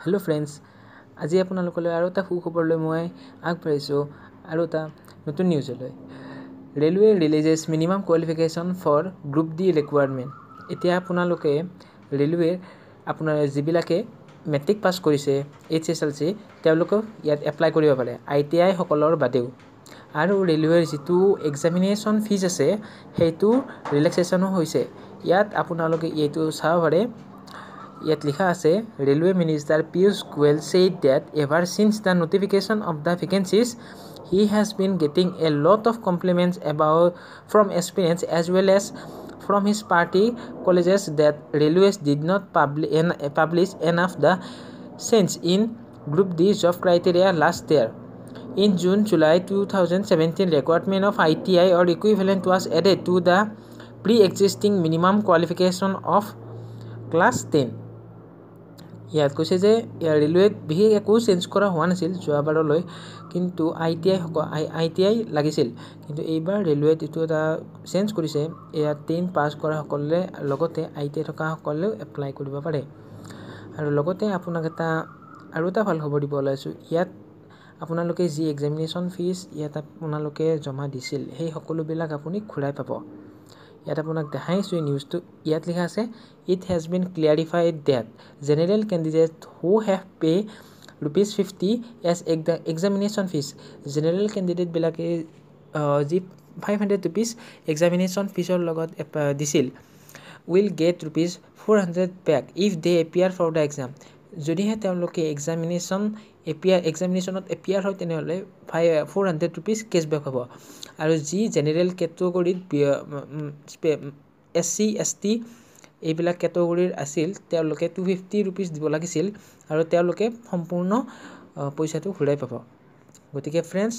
Hello friends, আজি আপোনালোকলৈ আৰু এটা সুখবৰ লৈ মই আগবাঢ়িছো আৰু এটা নতুন নিউজ লৈ railway releases minimum qualification for group D requirement এতিয়া আপোনালোকে ৰেলৱে আপোনাৰ যিবিলাকে মেট্ৰিক পাছ কৰিছে HSLC তেওঁলোকক ইয়াত এপ্লাই কৰিব পাৰে ITI সকলৰ বাদেও আৰু ৰেলৱেৰ যিটো এক্সামিনেশ্যন ফিজ আছে সেইটো ৰিলেক্সেশ্যনো হৈছে ইয়াত আপোনালোকে এইটো চাব পাৰে Yet likha ase Railway Minister Piyush Goyal said that ever since the notification of the vacancies, he has been getting a lot of compliments from aspirants as well as from his party colleges that railways did not publish enough the change in Group D job criteria last year. In June-July 2017, requirement of ITI or equivalent was added to the pre-existing minimum qualification of class 10. ইয়াত কৈছে যে ৰেলৱেত বিশেষ একো change কৰা হোৱা নাছিল যোৱাবাৰলৈ কিন্তু ITI লাগিছিল কিন্তু এইবাৰ ৰেলৱেত এইটো এটা চেঞ্জ কৰিছে ইয়াত 10 পাছ কৰা সকলে লগতে ITI থকা সকলেও এপ্লাই কৰিব পাৰে আৰু লগতে আপোনাক আৰু এটা ভাল খবৰ দিব ওলাইছো ইয়াত আপোনালোকে যি এক্সামিনেশ্যন ফিজ ইয়াত আপোনালোকে জমা দিছিল সেই সকলোবিলাক আপুনি ঘূৰাই পাব ইয়াত আপোনাক দেখাইছো নিউজটো ইয়াত লিখা আছে it has been clarified that general candidates who have pay ₹50 as examination fees general candidate bilake ji 500 rupees examination fees or logot disil will get ₹400 back if they appear for the exam jodi he temloke examinationot appear hoy tenehole 400 rupees cashback hobo aru ji general category SC ST এইবিলাক ক্যাটাগৰীৰ আছিল তেওঁলোকে 250 rupees দিব লাগিছিল আৰু তেওঁলোকে সম্পূৰ্ণ পইচাটো ঘূৰাই পাব গতিকে फ्रेंड्स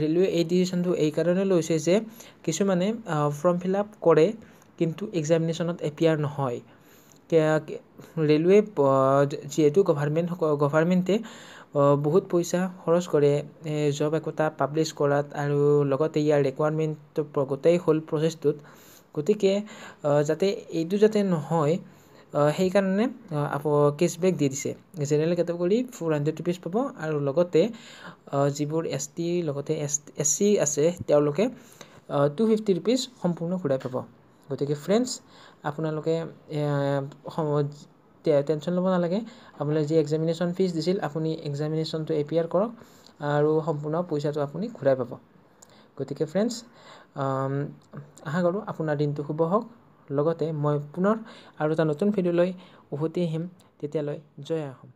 ৰেলৱে এই ডিসিশনটো এই কাৰণে লৈছে যে কিছুমানে ফৰ্ম ফিল আপ কৰে কিন্তু এক্সামিনেশ্যনত এপিয়াৰ নহয় ৰেলৱে যেহেতু গভৰ্ণমেণ্টে বহুত পইচা খৰচ কৰে জব একটা পাবলিশ কৰাত আৰু লগতে ইয়াৰ ৰিকোয়াৰমেন্ট গোটেই হোল প্ৰসেসটোত গতিকে যাতে এইটো যাতে নহয় সেই কাৰণে কেশবেক দি দিছে জেনাৰেল ক্যাটাগৰী 400 रुपीस পাব আৰু লগতে যিবোৰ ST লগতে SC আছে তেওঁলোকে 250 रुपीस সম্পূৰ্ণ ঘূৰাই পাব গতিকে फ्रेंड्स আপোনালোকে টেনশন লব নালাগে আপোনালোকে যি এক্সামিনেশ্যন ফিজ দিছিল আপুনি এক্সামিনেশ্যনটো এপিয়াৰ কৰক আৰু সম্পূৰ্ণ পইচাটো আপুনি ঘূৰাই পাব গতিকে फ्रेंड्स আশা কৰো আপোনাৰ দিনটো শুভ হওক লগতে মই পুনৰ আৰু এটা নতুন ভিডিও লৈ উভতি আহিম তেতিয়ালৈ জয় আহোম